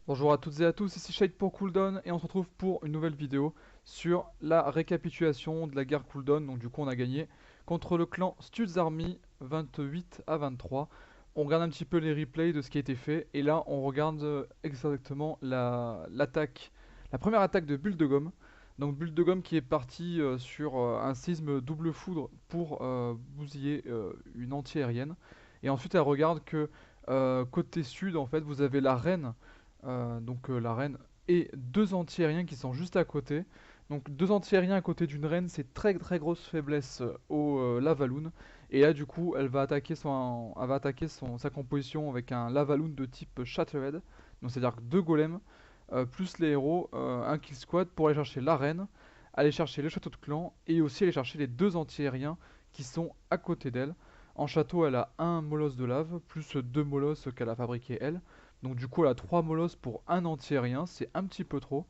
Bonjour à toutes et à tous, ici Shade pour Cooldown et on se retrouve pour une nouvelle vidéo sur la récapitulation de la guerre Cooldown. Donc du coup on a gagné contre le clan Studs Army 28 à 23. On regarde un petit peu les replays de ce qui a été fait et là on regarde exactement l'attaque, la première attaque de Bulle de Gomme. Donc Bulle de Gomme qui est parti sur un séisme double foudre pour bousiller une anti-aérienne. Et ensuite elle regarde que côté sud en fait vous avez la reine la reine, et deux anti-aériens qui sont juste à côté. Donc deux anti-aériens à côté d'une reine, c'est très très grosse faiblesse au Lavaloon. Et là du coup, elle va attaquer sa composition avec un Lavaloon de type Shattered. Donc c'est-à-dire deux golems, plus les héros, un kill squad pour aller chercher la reine, aller chercher le château de clan, et aussi aller chercher les deux anti-aériens qui sont à côté d'elle. En château, elle a un molosse de lave, plus deux molosses qu'elle a fabriqué elle. Donc du coup elle a 3 molosses pour un anti-aérien, c'est un petit peu trop.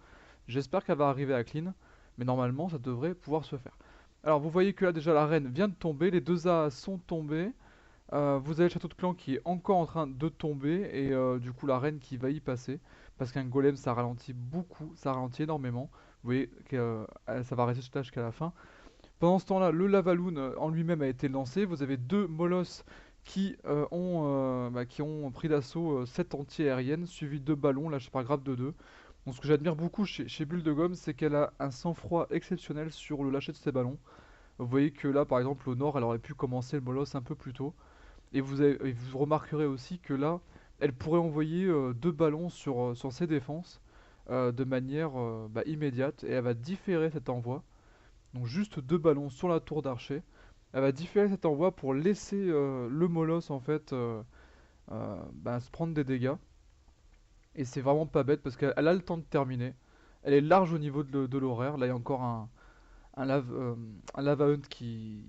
J'espère qu'elle va arriver à clean, mais normalement ça devrait pouvoir se faire. Alors vous voyez que là déjà la reine vient de tomber, les deux A sont tombés. Vous avez le château de clan qui est encore en train de tomber et du coup la reine qui va y passer. Parce qu'un golem ça ralentit beaucoup, ça ralentit énormément. Vous voyez que ça va rester jusqu'à la fin. Pendant ce temps-là, le Lavaloon en lui-même a été lancé. Vous avez deux molosses qui ont pris d'assaut 7 anti-aériennes, suivi de ballons lâchés par grade de 2. Donc ce que j'admire beaucoup chez Bulle de Gomme, c'est qu'elle a un sang-froid exceptionnel sur le lâcher de ses ballons. Vous voyez que là, par exemple, au nord, elle aurait pu commencer le molosse un peu plus tôt. Et vous remarquerez aussi que là, elle pourrait envoyer deux ballons sur ses défenses de manière immédiate. Et elle va différer cet envoi. Donc juste deux ballons sur la tour d'archer. Elle va différer cet envoi pour laisser le molosse en fait se prendre des dégâts. Et c'est vraiment pas bête parce qu'elle a le temps de terminer. Elle est large au niveau de l'horaire. Là il y a encore un lava hunt qui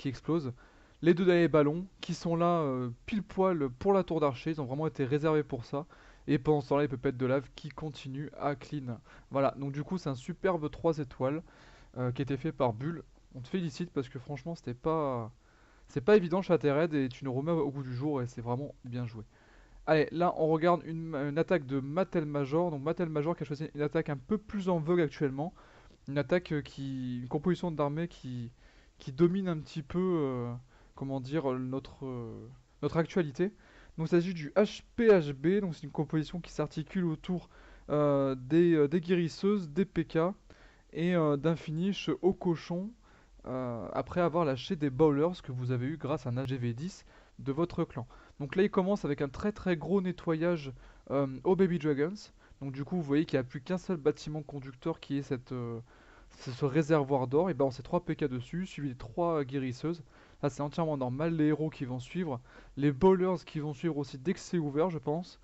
explose. Les deux derniers ballons qui sont là pile poil pour la tour d'archer. Ils ont vraiment été réservés pour ça. Et pendant ce temps-là, les pepettes de lave qui continuent à clean. Voilà, donc du coup, c'est un superbe 3 étoiles qui a été fait par Bull. On te félicite parce que franchement, c'est pas évident Shattered et tu nous remets au goût du jour et c'est vraiment bien joué. Allez, là on regarde une attaque de Mattel Major. Donc Mattel Major qui a choisi une attaque un peu plus en vogue actuellement. Une attaque une composition d'armée qui domine un petit peu, comment dire, notre actualité. Donc il s'agit du HPHB, donc c'est une composition qui s'articule autour des guérisseuses, des PK et d'un finish au cochon après avoir lâché des bowlers que vous avez eu grâce à un HGV10 de votre clan. Donc là il commence avec un très très gros nettoyage aux Baby Dragons. Donc du coup vous voyez qu'il n'y a plus qu'un seul bâtiment conducteur qui est c'est ce réservoir d'or. Et ben on sait 3 PK dessus, suivi des 3 guérisseuses. Là c'est entièrement normal, les héros qui vont suivre, les bowlers qui vont suivre aussi dès que c'est ouvert je pense.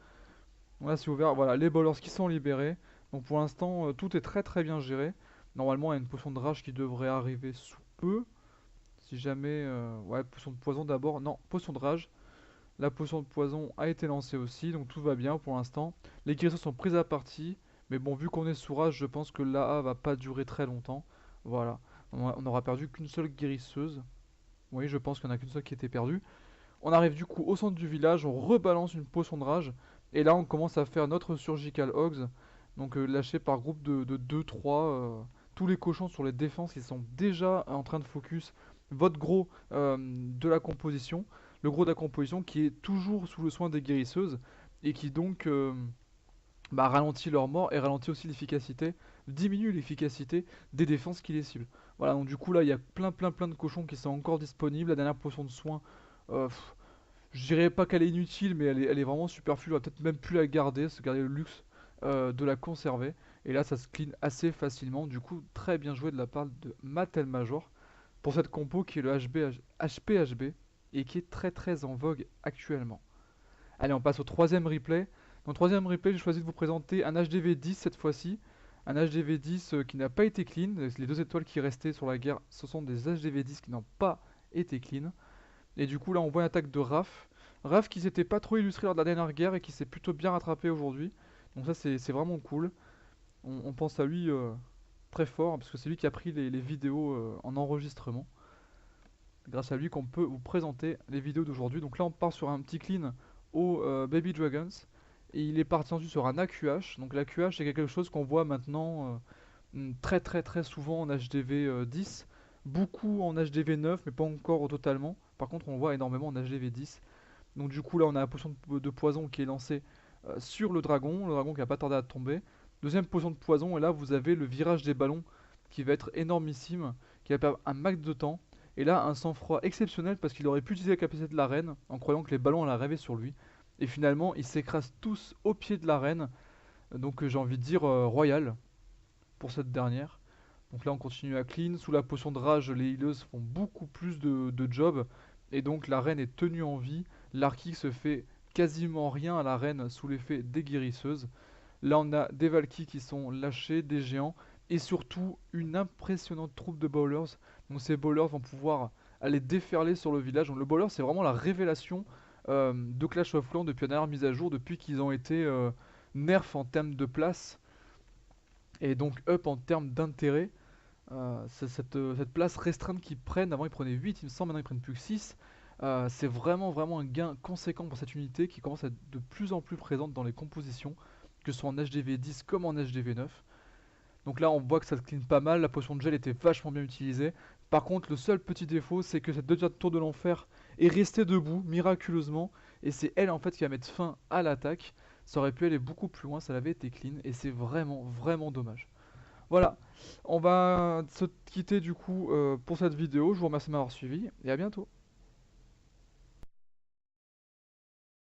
Donc là c'est ouvert, voilà, les bowlers qui sont libérés. Donc pour l'instant tout est très très bien géré. Normalement il y a une potion de rage qui devrait arriver sous peu. Si jamais... ouais, potion de poison d'abord. Non, potion de rage. La potion de poison a été lancée aussi, donc tout va bien pour l'instant. Les guérisseurs sont prises à partie. Mais bon, vu qu'on est sous rage, je pense que l'AA va pas durer très longtemps. Voilà. On aura perdu qu'une seule guérisseuse. Oui, je pense qu'il n'y en a qu'une seule qui était perdue. On arrive du coup au centre du village, on rebalance une potion de rage. Et là, on commence à faire notre Surgical Hogs. Donc lâché par groupe de 2-3. Tous les cochons sur les défenses, ils sont déjà en train de focus votre gros de la composition. Le gros de la composition qui est toujours sous le soin des guérisseuses. Et qui donc ralentit leur mort et ralentit aussi l'efficacité, diminue l'efficacité des défenses qui les ciblent. Voilà, donc du coup là il y a plein de cochons qui sont encore disponibles. La dernière potion de soin, je dirais pas qu'elle est inutile, mais elle est vraiment superflue. On va peut-être même plus la garder, se garder le luxe de la conserver. Et là ça se clean assez facilement. Du coup très bien joué de la part de Mattel Major pour cette compo qui est le HPHB et qui est très très en vogue actuellement. Allez, on passe au troisième replay. Dans le troisième replay, j'ai choisi de vous présenter un HDV10 cette fois-ci. Un HDV10 qui n'a pas été clean. Les deux étoiles qui restaient sur la guerre, ce sont des HDV10 qui n'ont pas été clean. Et du coup, là, on voit une attaque de Raph. Raph qui s'était pas trop illustré lors de la dernière guerre et qui s'est plutôt bien rattrapé aujourd'hui. Donc ça, c'est vraiment cool. On pense à lui très fort, parce que c'est lui qui a pris les vidéos en enregistrement. Grâce à lui qu'on peut vous présenter les vidéos d'aujourd'hui. Donc là, on part sur un petit clean aux Baby Dragons. et il est parti ensuite sur un AQH. Donc l'AQH c'est quelque chose qu'on voit maintenant très très très souvent en HDV 10, beaucoup en HDV 9 mais pas encore totalement. Par contre on voit énormément en HDV 10. Donc du coup là on a la potion de poison qui est lancée sur le dragon qui a pas tardé à tomber. Deuxième potion de poison et là vous avez le virage des ballons qui va être énormissime, qui va perdre un max de temps. Et là un sang-froid exceptionnel parce qu'il aurait pu utiliser la capacité de la reine en croyant que les ballons allaient arriver sur lui. Et finalement ils s'écrasent tous au pied de la reine. Donc j'ai envie de dire royal pour cette dernière. Donc là on continue à clean. Sous la potion de rage, les healers font beaucoup plus de job. Et donc la reine est tenue en vie. L'Arky se fait quasiment rien à la reine sous l'effet des guérisseuses. Là on a des Valkyries qui sont lâchés, des géants. Et surtout une impressionnante troupe de bowlers. Donc ces bowlers vont pouvoir aller déferler sur le village. Donc le bowler c'est vraiment la révélation de Clash of Clans depuis la dernière mise à jour. Depuis qu'ils ont été nerfs en termes de place. Et donc up en termes d'intérêt. C'est cette place restreinte qu'ils prennent. Avant ils prenaient 8 il me semble, maintenant ils prennent plus que 6. C'est vraiment vraiment un gain conséquent pour cette unité qui commence à être de plus en plus présente dans les compositions, que ce soit en HDV 10 comme en HDV 9. Donc là on voit que ça se clean pas mal, la potion de gel était vachement bien utilisée. Par contre le seul petit défaut c'est que cette deuxième tour de l'enfer est restée debout miraculeusement. Et c'est elle en fait qui va mettre fin à l'attaque. Ça aurait pu aller beaucoup plus loin, ça avait été clean et c'est vraiment vraiment dommage. Voilà, on va se quitter du coup pour cette vidéo. Je vous remercie de m'avoir suivi et à bientôt.